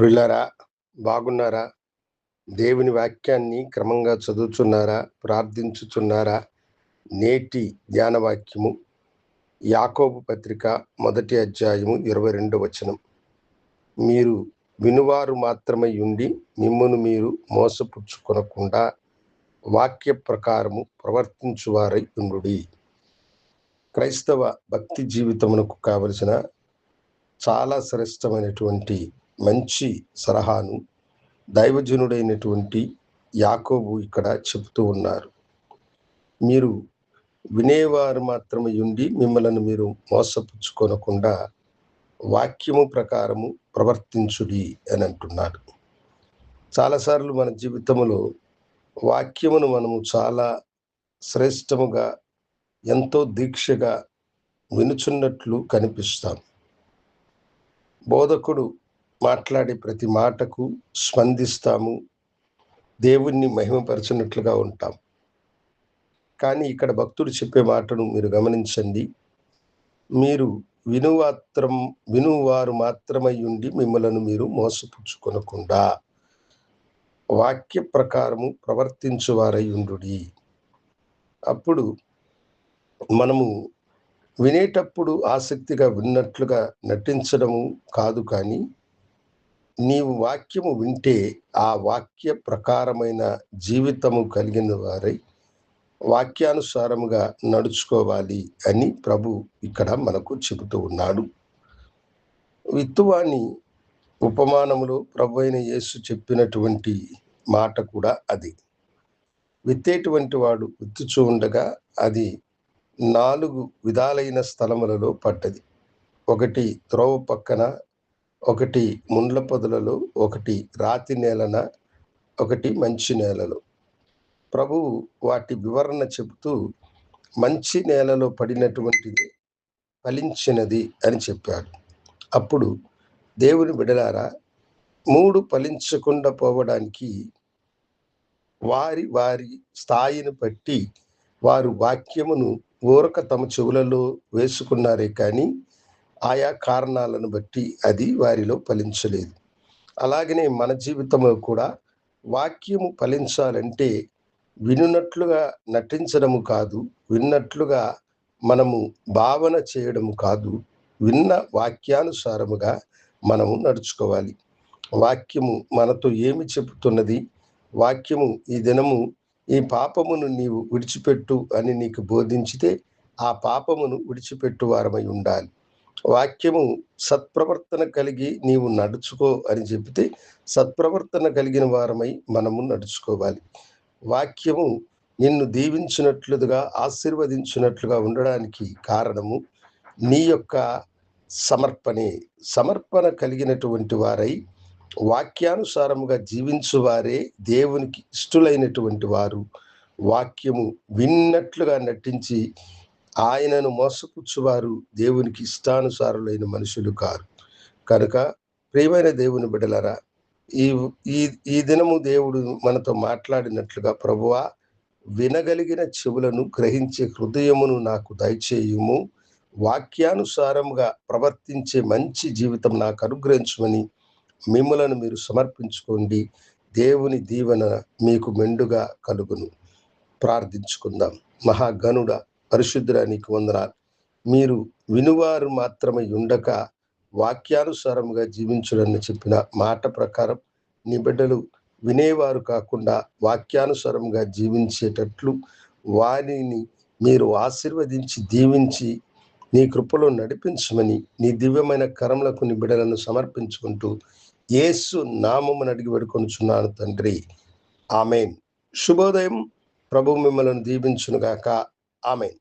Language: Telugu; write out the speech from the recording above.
ప్రియులారా, బాగున్నారా? దేవుని వాక్యాన్ని క్రమంగా చదువుచున్నారా? ప్రార్థించుచున్నారా? నేటి ధ్యాన వాక్యము యాకోబు పత్రిక 1 అధ్యాయము 22 వచనం. మీరు వినువారు మాత్రమై ఉండి మిమ్మును మీరు మోసపుచ్చుకొనకుండా వాక్య ప్రకారము ప్రవర్తించువారై ఉండుడి. క్రైస్తవ భక్తి జీవితమునకు కావలసిన చాలా శ్రేష్టమైనటువంటి మంచి సలహాను దైవజనుడైనటువంటి యాకోబు ఇక్కడ చెబుతూ ఉన్నారు. మీరు వినేవారు మాత్రమే ఉండి మిమ్మల్ని మీరు మోసపుచ్చుకొనకుండా వాక్యము ప్రకారము ప్రవర్తించుడి అని అంటున్నారు. చాలాసార్లు మన జీవితంలో వాక్యమును మనము చాలా శ్రేష్టముగా, ఎంతో దీక్షగా వినుచున్నట్లు కనిపిస్తాం. బోధకుడు మాట్లాడే ప్రతి మాటకు స్పందిస్తాము, దేవుణ్ణి మహిమపరచినట్లుగా ఉంటాం. కానీ ఇక్కడ భక్తుడు చెప్పే మాటను మీరు గమనించండి. మీరు వినువారు మాత్రమై ఉండి మిమ్మలను మీరు మోసపుచ్చుకొనకుండా వాక్య ప్రకారము ప్రవర్తించువారై ఉండుడి. అప్పుడు మనము వినేటప్పుడు ఆసక్తిగా విన్నట్లుగా నటించడము కాదు, కానీ నీవు వాక్యము వింటే ఆ వాక్య ప్రకారమైన జీవితము కలిగిన వారై వాక్యానుసారముగా నడుచుకోవాలి అని ప్రభు ఇక్కడ మనకు చెబుతూ ఉన్నాడు. విత్తువాని ఉపమానములో ప్రభు అయిన యేసు చెప్పినటువంటి మాట కూడా అది. విత్తేటువంటి వాడు విత్తుచూ ఉండగా అది 4 విధాలైన స్థలములలో పడ్డది. ఒకటి త్రోవ పక్కన, ఒకటి ముండ్ల పొదలలో, ఒకటి రాతి నేలన, ఒకటి మంచి నేలలో. ప్రభువు వాటి వివరణ చెబుతూ మంచి నేలలో పడినటువంటిది ఫలించినది అని చెప్పాడు. అప్పుడు దేవుని బిడ్డలారా, 3 ఫలించకుండా పోవడానికి వారి వారి స్థాయిని బట్టి వారు వాక్యమును ఊరక తమ చెవులలో వేసుకున్నారే కానీ ఆయా కారణాలను బట్టి అది వారిలో ఫలించలేదు. అలాగనే మన జీవితంలో కూడా వాక్యము ఫలించాలంటే వినున్నట్లుగా నటించడము కాదు, విన్నట్లుగా మనము భావన చేయడము కాదు, విన్న వాక్యానుసారముగా మనము నడుచుకోవాలి. వాక్యము మనతో ఏమి చెబుతున్నది? వాక్యము ఈ దినము ఈ పాపమును నీవు విడిచిపెట్టు అని నీకు బోధించితే ఆ పాపమును విడిచిపెట్టు వారమై ఉండాలి. వాక్యము సత్ప్రవర్తన కలిగి నీవు నడుచుకో అని చెబితే సత్ప్రవర్తన కలిగిన వారమై మనము నడుచుకోవాలి. వాక్యము నిన్ను దీవించినట్లుగా, ఆశీర్వదించినట్లుగా ఉండడానికి కారణము నీ యొక్క సమర్పణ కలిగినటువంటి వారై వాక్యానుసారముగా జీవించువారే దేవునికి ఇష్టలైనటువంటి వారు. వాక్యము విన్నట్లుగా నటించి ఆయనను మోసపుచ్చువారు దేవునికి ఇష్టానుసారులైన మనుషులు కారు. కనుక ప్రియమైన దేవుని బిడ్డలారా, ఈ దినము దేవుడు మనతో మాట్లాడినట్లుగా, ప్రభువా, వినగలిగిన చెవులను, గ్రహించే హృదయమును నాకు దయచేయుము, వాక్యానుసారముగా ప్రవర్తించే మంచి జీవితం నాకు అనుగ్రహించమని మిమ్మలను మీరు సమర్పించుకోండి. దేవుని దీవెన మీకు మెండుగా కలుగును. ప్రార్థించుకుందాం. మహాగణుడ, పరిశుద్ధుడా, నీకు వందనాలు. మీరు వినువారు మాత్రమే ఉండక వాక్యానుసారముగా జీవించుడని చెప్పిన మాట ప్రకారం నీ బిడ్డలు వినేవారు కాకుండా వాక్యానుసారముగా జీవించేటట్లు వారిని మీరు ఆశీర్వదించి దీవించి నీ కృపలో నడిపించమని నీ దివ్యమైన కరములకు నీ బిడ్డలను సమర్పించుకుంటూ యేసు నామమున అడిగి వేడుకొనుచున్నాను తండ్రి. ఆమేన్. శుభోదయం. ప్రభు మిమ్మల్ని దీవించునుగాక. ఆమేన్.